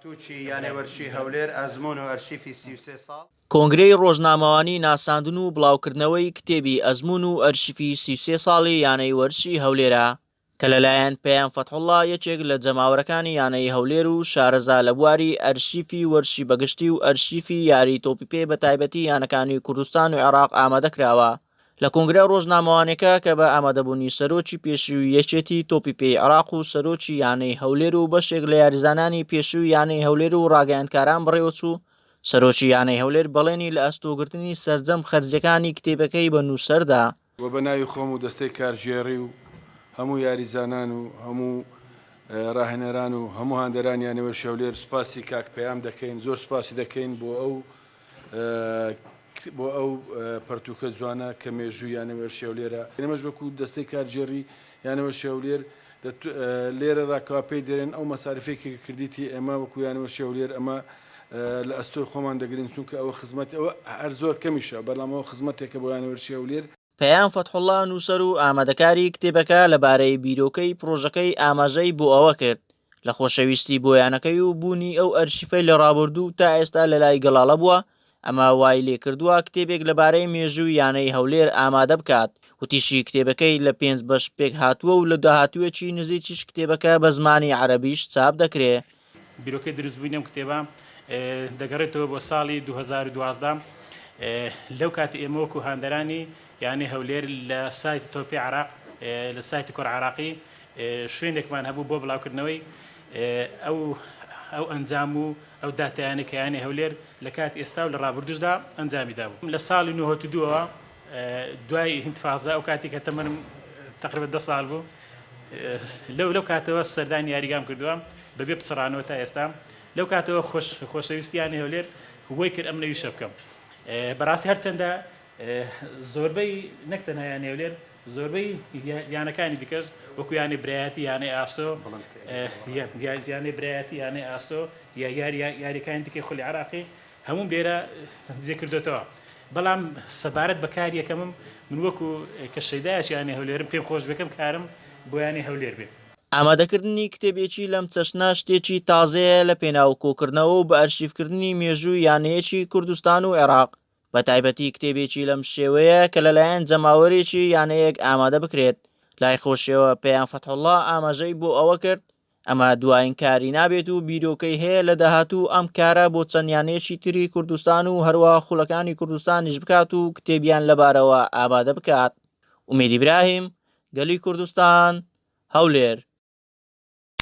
تووچی یانەی وەرشی هەولێر ئەزمون و ئەرشیفی 33 ساڵ کۆنگرەی ڕۆژنامەوانی ناساندن و بڵاوکردنەوەی کتێبی ئەزمون و ئەرشیفی 33 ساڵی یانەی وەرشی هەولێرە کە لەلایەن پێیان فەتحوڵڵا یەکێک لە جەماوەرەکانی یانەی هەولێر و شارەزا لە بواری ئەرشیفی وەرشی بەگشتی و ئەرشیفی یاری تۆپیپێ بە تایبەتی یانەکانی کوردستان و عێراق ئامادەکراوە لە کۆنگرە ڕۆژنامەوانێکە کە بە ئامادەبوونی سەرۆکی پێشووی یەکێتی تۆپیپێی عێراق و سەرۆکی یانەی هەولێر و بەشێک لە یاریزانانی پێشووی یانەی هەولێر و ڕاگەیاندکاران بڕێوەچوو سەرۆکی یانەی هەولێر بەڵێنی لە ئەستۆگرتنی سەرجەم خەرجیەکانی کتێبەکەی بە نووسەردا وە بەناوی خۆم و دەستەی کارژێڕی و هەموو یاریزانان و هەموو ڕاهێنەران و هەموو هاندەران یانەی وەرشی هەولێر سوپاسی کاک پەیام دەکەین زۆر سوپاسی دەکەین بۆ ئەو پەرتوکە جوانە کە مێژووی یانەی وەرشی هەولێرە ئێمەش وەکو دەستەی کارژێڕی یانەی وەرشی هەولێر لێرە ڕاکەوا پێی دەرێن ئەو مەسارفێکی کردیتی ئێمە وەکو یانەی وەرشی هەولێر ئەمە لە ئەستۆی خۆمان دەگرین چونکە ئەوە خزمەت ئەوە هەر زۆر کەمیشە بەڵامەوە خزمەتێکە بۆ یانەی وەرشی هەولێر پەیام فەتحوڵڵا نووسەر و ئامادەکاری کتێبەکە لەبارەی بیرۆکەی پرۆژەکەی ئاماژەی بۆ ئەوە کرد لە خۆشەویستی بۆیانەکەی و بوونی ئەو ئەرشیفەی لە ڕابردوو تا ئێستا لەلای گەڵاڵە بووە ئەمە وای لێ کردووە کتێبێک لەبارەی مێژووی یانەی هەولێر ئامادە بکات وتیشی کتێبەکەی لە 5 بەش پێک هاتووە و لە داهاتوویەکی نزیکیش کتێبەکە بە زمانی عەرەبیش چاپ دەکرێت. بیرۆکەی دروستبوونی ئەم کتێبە دەگەڕێتەوە بۆ ساڵی 2012 لەو کاتی ئێمە وەکو هاندەرانی یانەی هەولێر لە سایتی تۆپی عێراق لە سایتی کۆڕ عێراقی شوێنێکمان هەبوو بۆ بڵاوکردنەوەی ئەو ئەنجام و ئەو داتایانە کە یانەی هەولێر لە کاتی ئێستا و لە ڕابردووشدا ئەنجامیدا بوو. لە ساڵی 1992ەوە دوای هینتفازە ئەو کاتی کە تەمەنم تقریبا 10 ساڵ بوو لەو کاتەوە سەردانی یاریگام کردووە بەبێ پچڕانەوە تا ئێستا لەو کاتەوە خۆشەویستی یانەی هەولێر وەی کرد ئەم نەویشە بکەم بەڕاستی هەرچەندە زۆربەی نەکتەنها یانەی هەولێر زۆربەی یانەکانی دیکەش وەکو یانەی برایەتی یانەی ئاسۆ یانەی برایەتی یانەی ئاسۆ یا یاریەکانی دیکەی خولی عێراقی هەموو لێرە جێ کردوێتەوە بەڵام سەبارەت بە کاریەکەمم من وەکو کە شەیدایەکی یانەی هەولێرم پێم خۆش بکەم کارم بۆ یانەی هەولێر بێت. ئامادەکردنی کتێبێکی لەم چەشنە شتێکی تازەیە لە پێناو کۆکردنەوە و بە ئەرشیفکردنی مێژووی یانەیەکی کوردستان و عێراق بە تایبەتی کتێبێکی لەم شێوەیە کە لەلایەن جەماوەرێکی یانەیەک ئامادە بکرێت لای خۆشیەوە پەیام فەتحوڵڵا ئاماژەی بۆ ئەوە کرد ئەمە دوایین کاری نابێت و بیرۆکەی هەیە لە داهاتوو ئەم کارە بۆ چەند یانەیەکی تری کوردستان و هەروە خوڵەکانی کوردستانیش بکات و کتێبیان لەبارەوە ئامادە بکات. ئومێد ئیبراهیم، گەلی کوردستان، هەولێر.